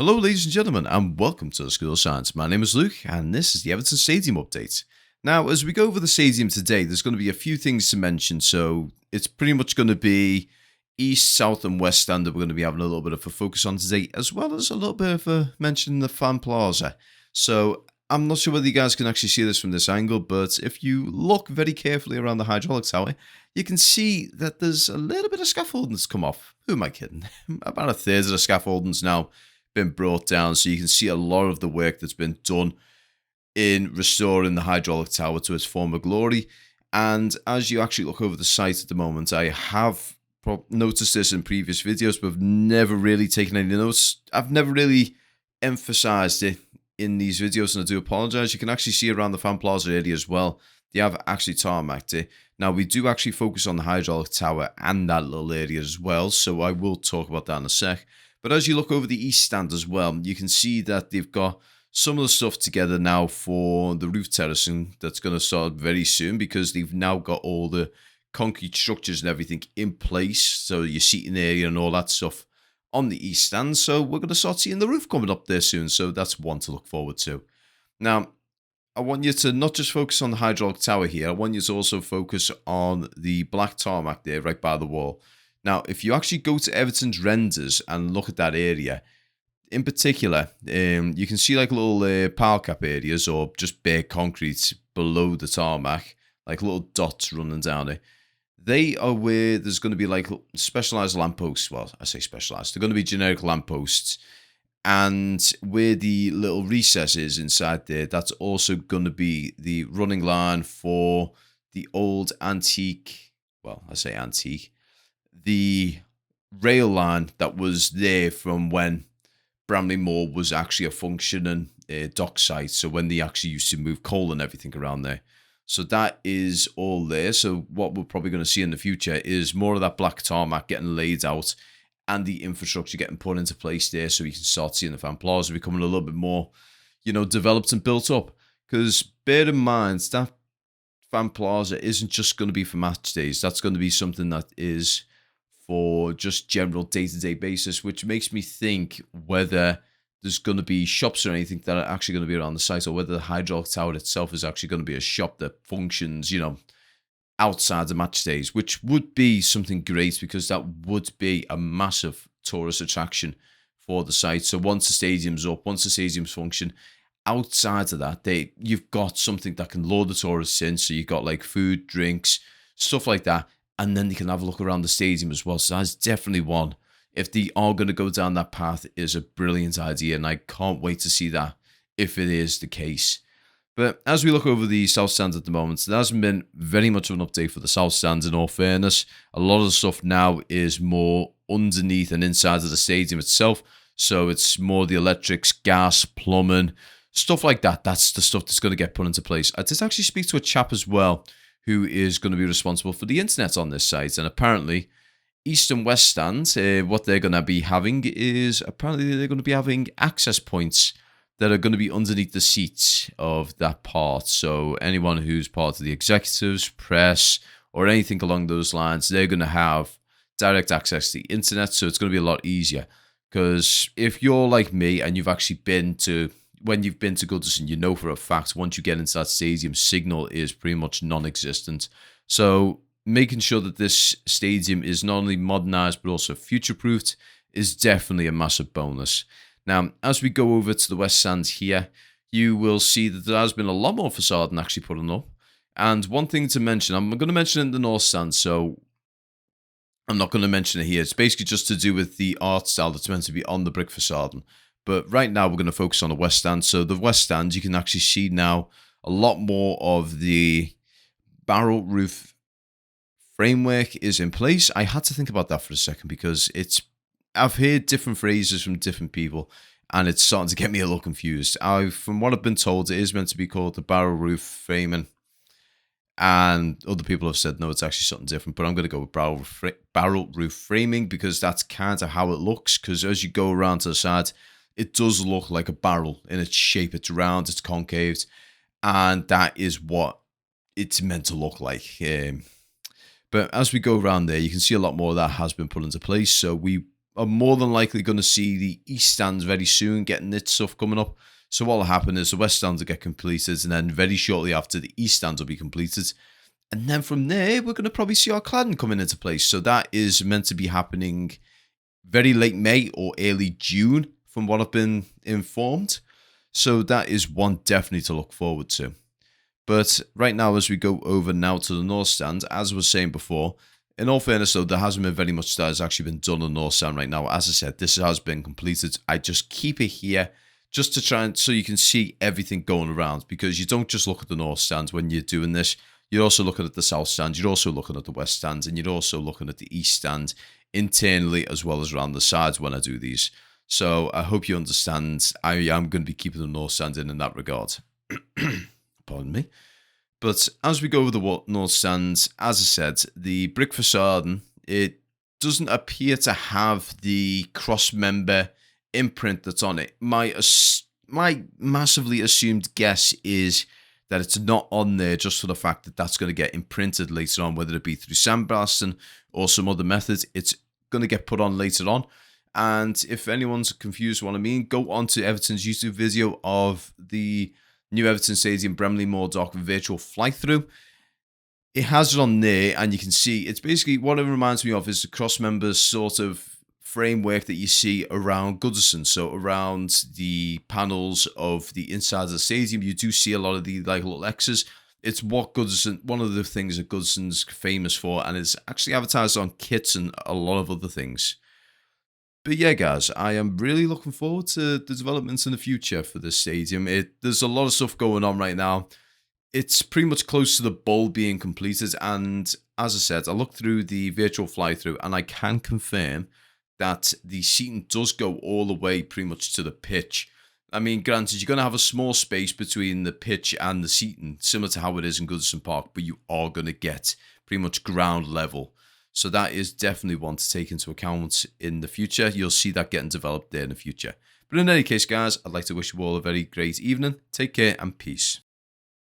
Hello, ladies and gentlemen, and welcome to the School of Science. My name is Luke, and this is the Everton Stadium update. Now, as we go over the stadium today, there's going to be a few things to mention. So it's pretty much going to be east, south, and west stand that we're going to be having a little bit of a focus on today, as well as a little bit of a mention in the fan plaza. So I'm not sure whether you guys can actually see this from this angle, but if you look very carefully around the hydraulic tower, you can see that there's a little bit of scaffolding that's come off. Who am I kidding? About a third of the scaffolding's now been brought down, so you can see a lot of the work that's been done in restoring the hydraulic tower to its former glory. And as you actually look over the site at the moment, I have noticed this in previous videos, but I've never really taken any notes. I've never really emphasized it in these videos, and I do apologize. You can actually see around the fan plaza area as well, they have actually tarmacked it. Now, we do actually focus on the hydraulic tower and that little area as well, so I will talk about that in a sec. But as you look over the east stand as well, you can see that they've got some of the stuff together now for the roof terracing that's going to start very soon, because they've now got all the concrete structures and everything in place. So your seating area and all that stuff on the east stand. So we're going to start seeing the roof coming up there soon. So that's one to look forward to. Now, I want you to not just focus on the hydraulic tower here. I want you to also focus on the black tarmac there right by the wall. Now, if you actually go to Everton's renders and look at that area, in particular, you can see like little pile cap areas or just bare concrete below the tarmac, like little dots running down it. They are where there's going to be like specialized lampposts. Well, I say specialized. They're going to be generic lampposts. And where the little recess is inside there, that's also going to be the running line for the old antique, well, I say antique, the rail line that was there from when Bramley Moor was actually a functioning dock site. So when they actually used to move coal and everything around there. So that is all there. So what we're probably going to see in the future is more of that black tarmac getting laid out and the infrastructure getting put into place there, so you can start seeing the fan plaza becoming a little bit more, developed and built up. Because bear in mind, that fan plaza isn't just going to be for match days. That's going to be something that is for just general day-to-day basis, which makes me think whether there's going to be shops or anything that are actually going to be around the site, or whether the hydraulic tower itself is actually going to be a shop that functions, outside the match days, which would be something great, because that would be a massive tourist attraction for the site. So once the stadium's up, once the stadium's function, outside of that, you've got something that can lure the tourists in. So you've got like food, drinks, stuff like that. And then they can have a look around the stadium as well. So that's definitely one. If they are going to go down that path, is a brilliant idea. And I can't wait to see that if it is the case. But as we look over the south stands at the moment, there hasn't been very much of an update for the south stands, in all fairness. A lot of the stuff now is more underneath and inside of the stadium itself. So it's more the electrics, gas, plumbing, stuff like that. That's the stuff that's going to get put into place. I did actually speak to a chap as well who is going to be responsible for the internet on this site. And apparently, east and west stands, what they're going to be having is, apparently they're going to be having access points that are going to be underneath the seats of that part. So anyone who's part of the executives, press, or anything along those lines, they're going to have direct access to the internet. So it's going to be a lot easier. Because if you're like me and you've actually when you've been to Goodison, you know for a fact, once you get into that stadium, signal is pretty much non-existent. So making sure that this stadium is not only modernized, but also future-proofed is definitely a massive bonus. Now, as we go over to the west stands here, you will see that there has been a lot more facade actually put up. And one thing to mention, I'm going to mention it in the north stand, so I'm not going to mention it here. It's basically just to do with the art style that's meant to be on the brick facade. But right now, we're going to focus on the west stand. So the west stand, you can actually see now a lot more of the barrel roof framework is in place. I had to think about that for a second, because I've heard different phrases from different people, and it's starting to get me a little confused. From what I've been told, it is meant to be called the barrel roof framing, and other people have said no, it's actually something different. But I'm going to go with barrel roof framing, because that's kind of how it looks. Because as you go around to the side, it does look like a barrel in its shape. It's round, it's concave, and that is what it's meant to look like. But as we go around there, you can see a lot more of that has been put into place. So we are more than likely going to see the East stands very soon, getting its stuff coming up. So what will happen is the West stands will get completed, and then very shortly after, the East stands will be completed. And then from there, we're going to probably see our cladding coming into place. So that is meant to be happening very late May or early June, from what I've been informed. So that is one definitely to look forward to. But right now, as we go over now to the North Stand, as I was saying before, in all fairness though, there hasn't been very much that has actually been done on the North Stand right now. As I said, this has been completed. I just keep it here just to try and so you can see everything going around, because you don't just look at the North Stand when you're doing this. You're also looking at the South Stand, you're also looking at the West Stand, and you're also looking at the East Stand internally as well as around the sides when I do these. So I hope you understand. I am going to be keeping the North Stand in that regard. Pardon me. But as we go over the North Stand, as I said, the brick facade, it doesn't appear to have the cross-member imprint that's on it. My massively assumed guess is that it's not on there just for the fact that that's going to get imprinted later on, whether it be through sandblasting or some other methods. It's going to get put on later on. And if anyone's confused what I mean, go on to Everton's YouTube video of the new Everton Stadium Bramley Moor Dock virtual fly-through. It has it on there, and you can see it's basically what it reminds me of is the cross-members sort of framework that you see around Goodison. So around the panels of the inside of the stadium, you do see a lot of the like little X's. It's what Goodison, one of the things that Goodison's famous for, and it's actually advertised on kits and a lot of other things. But yeah, guys, I am really looking forward to the developments in the future for this stadium. There's a lot of stuff going on right now. It's pretty much close to the bowl being completed, and as I said, I looked through the virtual fly-through, and I can confirm that the seating does go all the way pretty much to the pitch. I mean, granted, you're going to have a small space between the pitch and the seating, similar to how it is in Goodison Park, but you are going to get pretty much ground level. So that is definitely one to take into account in the future. You'll see that getting developed there in the future. But in any case, guys, I'd like to wish you all a very great evening. Take care and peace.